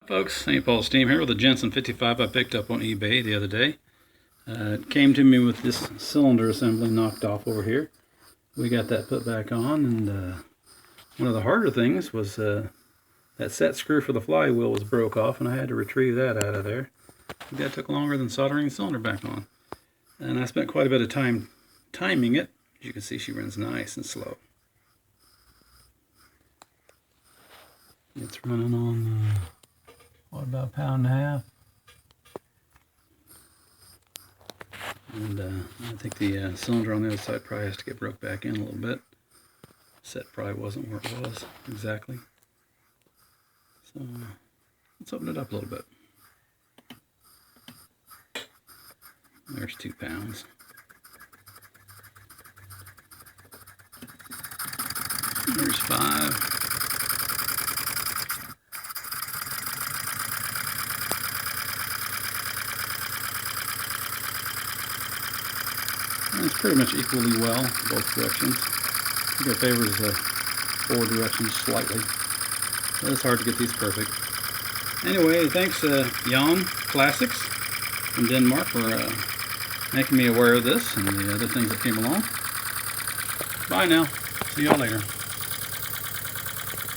Folks, St. Paul Steam here with a Jensen 55 I picked up on eBay the other day. It came to me with this cylinder assembly knocked off over here. We got that put back on, and one of the harder things was that set screw for the flywheel was broke off, and I had to retrieve that out of there. That took longer than soldering the cylinder back on. And I spent quite a bit of time timing it. As you can see, she runs nice and slow. It's running on what, about 1.5 pounds? And I think the cylinder on the other side probably has to get broke back in a little bit. Set probably wasn't where it was exactly. So let's open it up a little bit. There's 2 pounds. There's 5. And it's pretty much equally well both directions. I think it favors the forward direction slightly. But it's hard to get these perfect. Anyway, thanks Jan Classics from Denmark for making me aware of this and the other things that came along. Bye now. See y'all later.